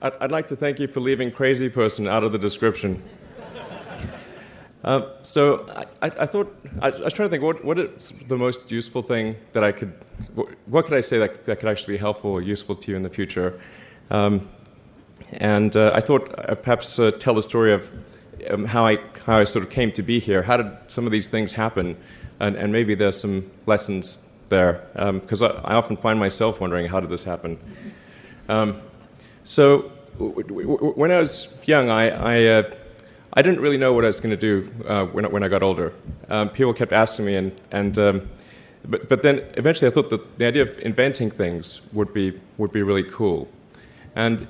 I'd like to thank you for leaving crazy person out of the description. So I thought, I was trying to think, what is the most useful thing that I could, what could I say that could actually be helpful or useful to you in the future? And I thought I'd perhaps tell the story of how I sort of came to be here. How did some of these things happen? And maybe there's some lessons there, because I often find myself wondering, how did this happen? So when I was young, I didn't really know what I was going to do when I got older. People kept asking me, but then eventually I thought that the idea of inventing things would be really cool. And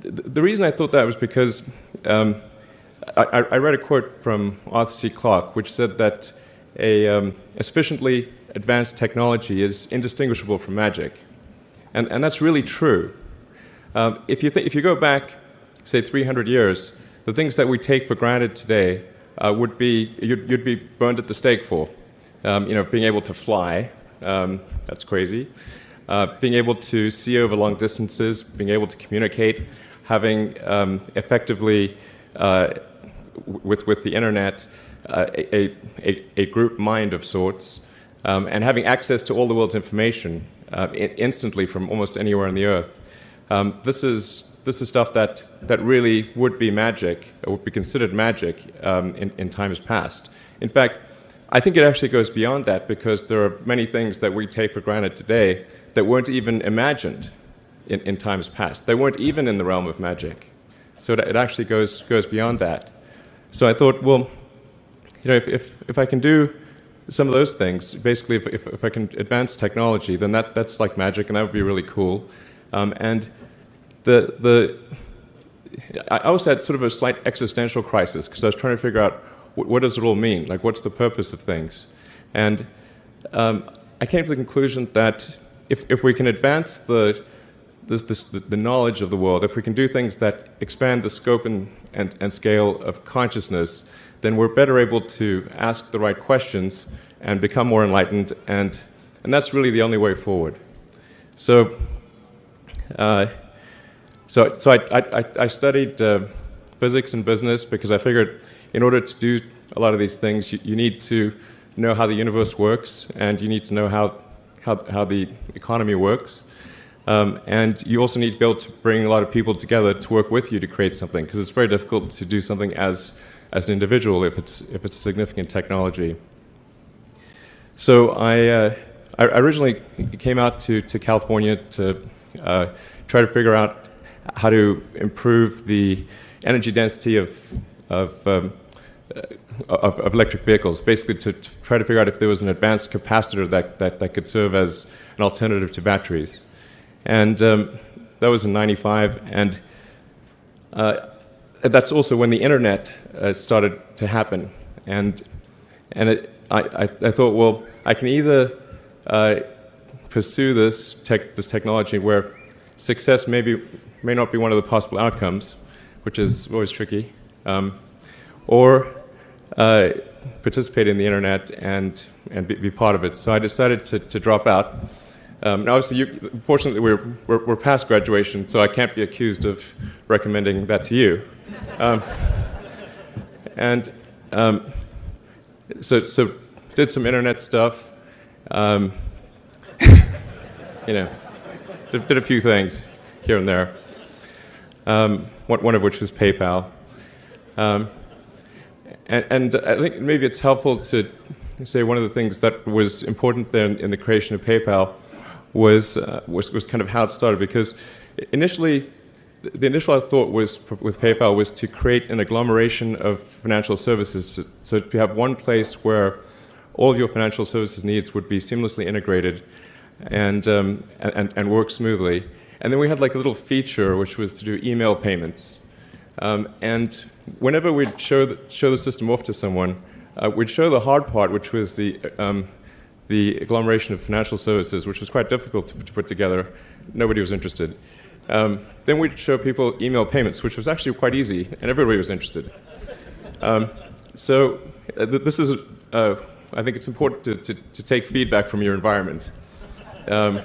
the reason I thought that was because I read a quote from Arthur C. Clarke, which said that a sufficiently advanced technology is indistinguishable from magic, and that's really true. If you go back, say 300 years, the things that we take for granted today would be you'd be burned at the stake for. Being able to fly, that's crazy. Being able to see over long distances, being able to communicate, having effectively with the internet a group mind of sorts, and having access to all the world's information instantly from almost anywhere on the earth. This is stuff that really would be magic, or would be considered magic in times past. In fact, I think it actually goes beyond that, because there are many things that we take for granted today that weren't even imagined in times past. They weren't even in the realm of magic. So it actually goes beyond that. So I thought, well, if I can do some of those things, basically if I can advance technology, then that's like magic, and that would be really cool. And I also had sort of a slight existential crisis, because I was trying to figure out what does it all mean? Like, what's the purpose of things? And I came to the conclusion that if we can advance the knowledge of the world, if we can do things that expand the scope and scale of consciousness, then we're better able to ask the right questions and become more enlightened, and that's really the only way forward. So I studied physics and business, because I figured in order to do a lot of these things, you need to know how the universe works, and you need to know how the economy works. And you also need to be able to bring a lot of people together to work with you to create something, because it's very difficult to do something as an individual if it's a significant technology. So I originally came out to California to try to figure out how to improve the energy density of electric vehicles, basically to try to figure out if there was an advanced capacitor that could serve as an alternative to batteries. And that was in '95, and that's also when the internet started to happen. And I thought, well, I can either pursue this technology where success may not be one of the possible outcomes, which is always tricky, or participate in the internet and be part of it. So I decided to drop out. Now, obviously, fortunately, we're past graduation, so I can't be accused of recommending that to you. So did some internet stuff. Did a few things here and there. One of which was PayPal. And I think maybe it's helpful to say one of the things that was important there in the creation of PayPal was kind of how it started, because initially, the initial thought with PayPal was to create an agglomeration of financial services, so to have one place where all of your financial services needs would be seamlessly integrated and work smoothly. And then we had like a little feature which was to do email payments. And whenever we'd show the system off to someone, we'd show the hard part, which was the agglomeration of financial services, which was quite difficult to put together. Nobody was interested. Then we'd show people email payments, which was actually quite easy, and everybody was interested. So this is, I think it's important to take feedback from your environment. You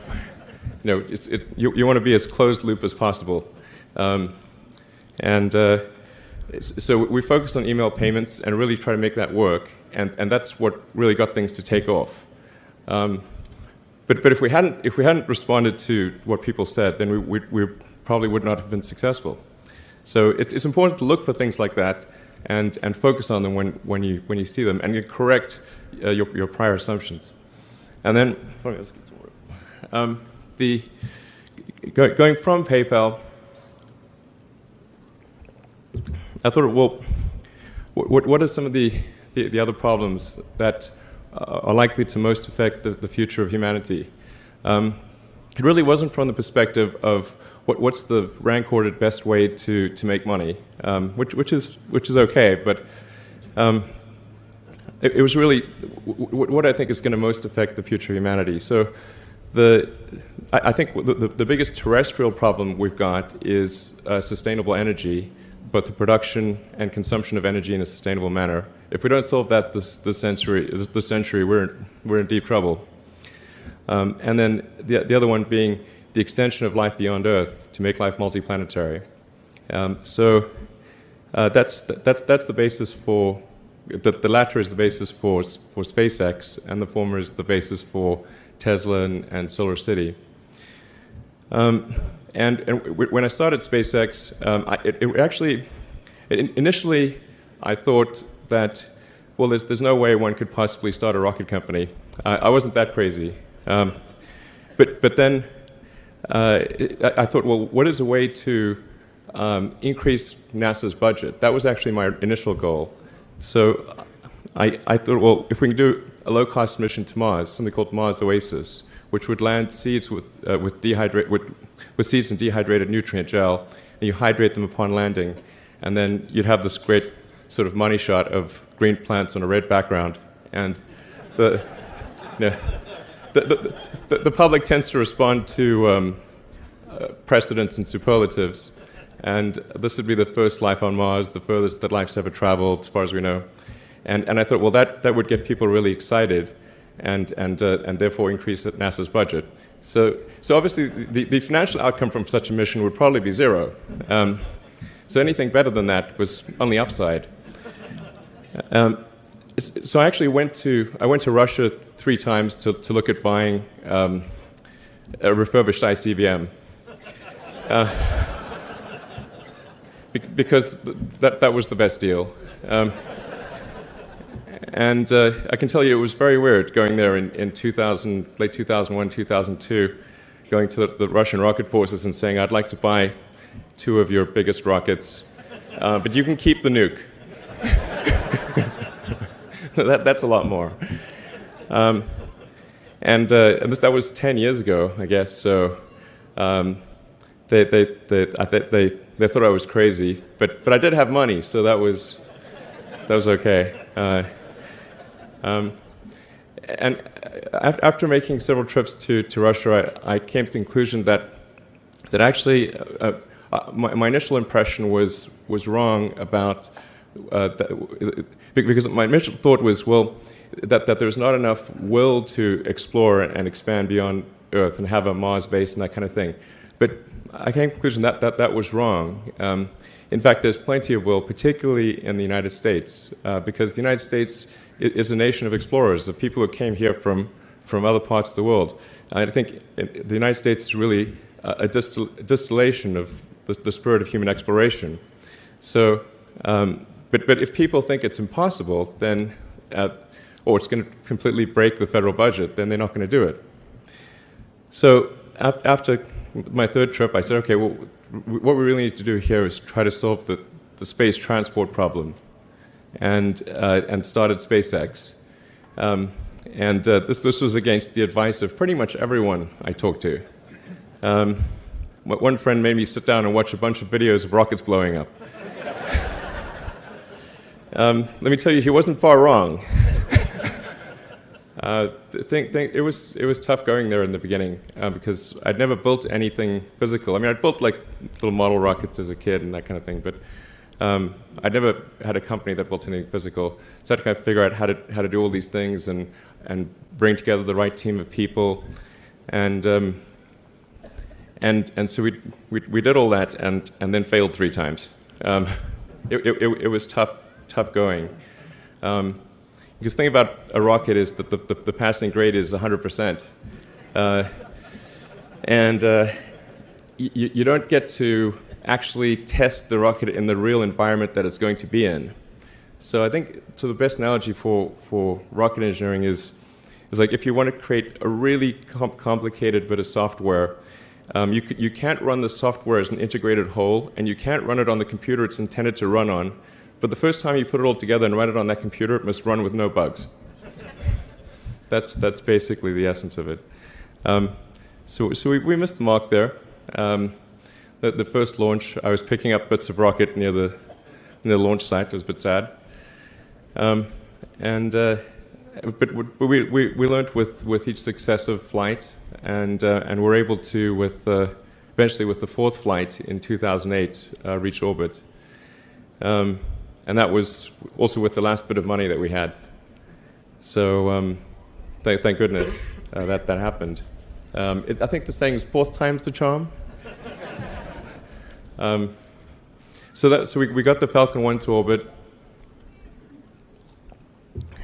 want to be as closed loop as possible. And so we focused on email payments and really try to make that work, and that's what really got things to take off. But if we hadn't responded to what people said, then we probably would not have been successful. So it's important to look for things like that and focus on them when you see them, and you correct your prior assumptions. And then let's get some more. Going from PayPal, I thought, well, what are some of the other problems that are likely to most affect the future of humanity? It really wasn't from the perspective of what's the rank-ordered best way to make money, which is okay, but it was really what I think is going to most affect the future of humanity. So I think the biggest terrestrial problem we've got is sustainable energy, but the production and consumption of energy in a sustainable manner. If we don't solve that this century, we're in deep trouble. And then the other one being the extension of life beyond Earth to make life multiplanetary. So that's the basis for the latter is the basis for SpaceX, and the former is the basis for Tesla and Solar City. And when I started SpaceX, initially I thought that, well, there's no way one could possibly start a rocket company. I wasn't that crazy. But then I thought, well, what is a way to increase NASA's budget? That was actually my initial goal. So I thought, well, if we can do a low-cost mission to Mars, something called Mars Oasis, which would land seeds with seeds and dehydrated nutrient gel, and you hydrate them upon landing, and then you'd have this great sort of money shot of green plants on a red background, and the public tends to respond to precedents and superlatives, and this would be the first life on Mars, the furthest that life's ever traveled, as far as we know. And I thought, well, that would get people really excited, and therefore increase NASA's budget. So obviously, the financial outcome from such a mission would probably be zero. So anything better than that was on the upside. So I actually went to Russia 3 times to look at buying a refurbished ICBM. Because that was the best deal. And I can tell you it was very weird going there in 2000, late 2001, 2002, going to the Russian rocket forces and saying, I'd like to buy 2 of your biggest rockets, but you can keep the nuke. That's a lot more. And that was 10 years ago, I guess, so they thought I was crazy, but I did have money, so that was okay. And after making several trips to Russia, I came to the conclusion that actually my initial impression was wrong about because my initial thought was, well, that there's not enough will to explore and expand beyond Earth and have a Mars base and that kind of thing. But I came to the conclusion that was wrong. In fact, there's plenty of will, particularly in the United States, because the United States is a nation of explorers, of people who came here from other parts of the world. I think the United States is really a distillation of the spirit of human exploration. So, but if people think it's impossible, then, or it's going to completely break the federal budget, then they're not going to do it. So after my 3rd trip, I said, okay, well, what we really need to do here is try to solve the space transport problem, and started SpaceX. This was against the advice of pretty much everyone I talked to. One friend made me sit down and watch a bunch of videos of rockets blowing up. Let me tell you, he wasn't far wrong. It was tough going there in the beginning because I'd never built anything physical. I mean, I'd built like little model rockets as a kid and that kind of thing, but I'd never had a company that built anything physical. So I had to kind of figure out how to do all these things and bring together the right team of people, and and so we did all that and then failed 3 times. It was tough going. Because the thing about a rocket is that the passing grade is 100%. You don't get to actually test the rocket in the real environment that it's going to be in. So I think the best analogy for rocket engineering is like if you want to create a really complicated bit of software, you can't run the software as an integrated whole, and you can't run it on the computer it's intended to run on. But the first time you put it all together and run it on that computer, it must run with no bugs. That's basically the essence of it. So we missed the mark there. The first launch, I was picking up bits of rocket near the launch site. It was a bit sad. But we learned with each successive flight, and were able to, eventually with the 4th flight in 2008, reach orbit. And that was also with the last bit of money that we had. So thank goodness that happened. I think the saying is 4th time's the charm. So we got the Falcon 1 to orbit,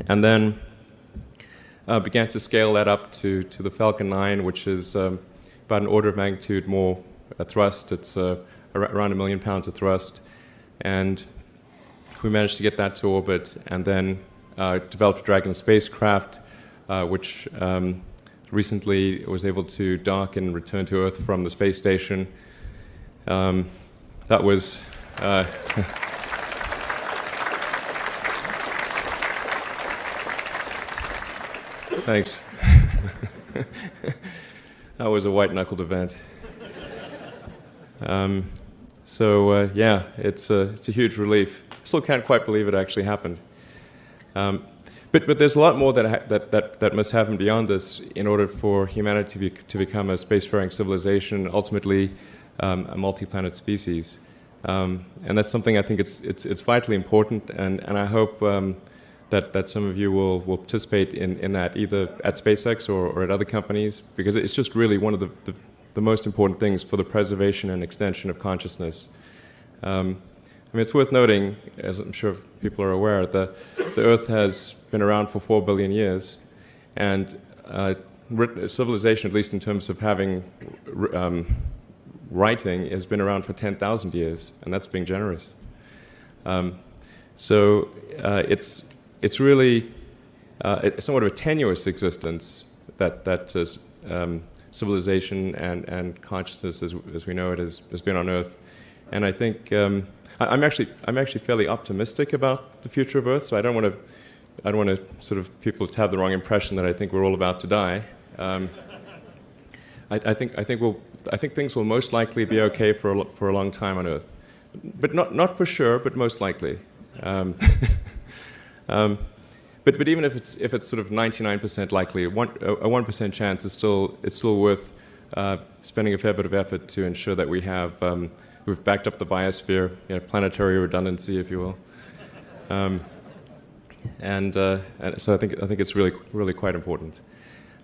and then began to scale that up to the Falcon 9, which is about an order of magnitude more thrust. It's around 1 million pounds of thrust. And we managed to get that to orbit, and then developed a Dragon spacecraft, which recently was able to dock and return to Earth from the space station. That was... Thanks. That was a white-knuckled event. Yeah, it's a huge relief. Still can't quite believe it actually happened. But there's a lot more that must happen beyond this in order for humanity to become a spacefaring civilization, ultimately a multi-planet species. And that's something I think it's vitally important, and I hope that some of you will participate in that, either at SpaceX or at other companies, because it's just really one of the most important things for the preservation and extension of consciousness. I mean, it's worth noting, as I'm sure people are aware, the Earth has been around for 4 billion years, and civilization, at least in terms of having writing, has been around for 10,000 years, and that's being generous. So it's really somewhat of a tenuous existence that civilization and consciousness, as we know it, has been on Earth, and I think I'm actually fairly optimistic about the future of Earth. So I don't want to sort of people to have the wrong impression that I think we're all about to die. I think things will most likely be okay for a long time on Earth, but not for sure, but most likely. But even if it's sort of 99% likely, a 1% chance is still worth spending a fair bit of effort to ensure that we've backed up the biosphere, planetary redundancy, if you will. And so I think it's really quite important.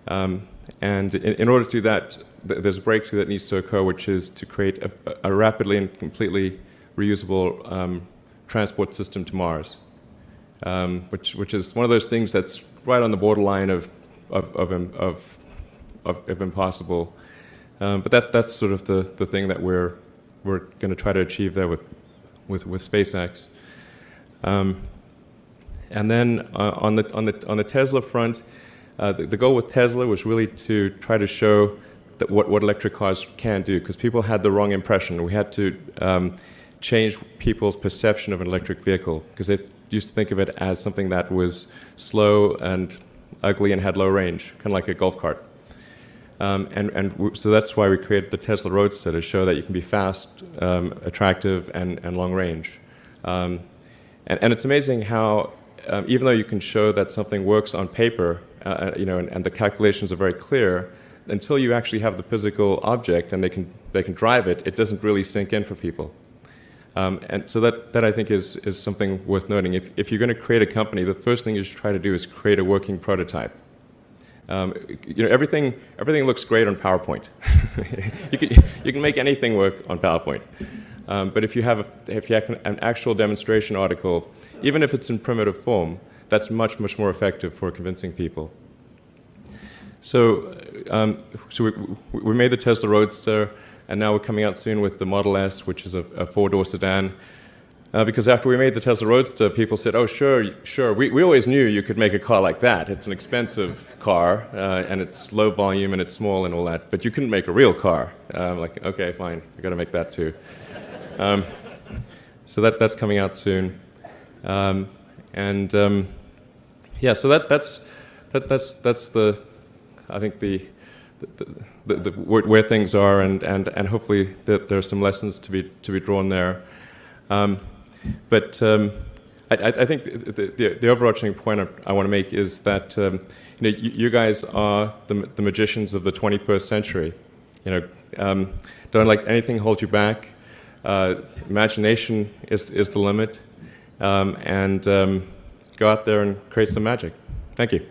And in order to do that, there's a breakthrough that needs to occur, which is to create a rapidly and completely reusable transport system to Mars, which is one of those things that's right on the borderline of impossible. But that's sort of the thing that we're going to try to achieve there with SpaceX. And then on the Tesla front, the goal with Tesla was really to try to show that what electric cars can do, because people had the wrong impression. We had to change people's perception of an electric vehicle, because they used to think of it as something that was slow and ugly and had low range, kind of like a golf cart. So that's why we created the Tesla Roadster, to show that you can be fast, attractive, and long range. And it's amazing how, even though you can show that something works on paper, and the calculations are very clear, until you actually have the physical object and they can drive it, it doesn't really sink in for people. And so that I think is something worth noting. If you're going to create a company, the first thing you should try to do is create a working prototype. Everything looks great on PowerPoint. You can make anything work on PowerPoint. But if you have an actual demonstration article, even if it's in primitive form, that's much more effective for convincing people. So we made the Tesla Roadster, and now we're coming out soon with the Model S, which is a four-door sedan. Because after we made the Tesla Roadster, people said, "Oh, sure. We always knew you could make a car like that. It's an expensive car, and it's low volume, and it's small, and all that. But you couldn't make a real car." Like, okay, fine. We got to make that too. So that's coming out soon. So that's the I think the where things are, and hopefully there are some lessons to be drawn there. But I think the overarching point I want to make is that you guys are the magicians of the 21st century. Don't let anything hold you back. Imagination is the limit, and go out there and create some magic. Thank you.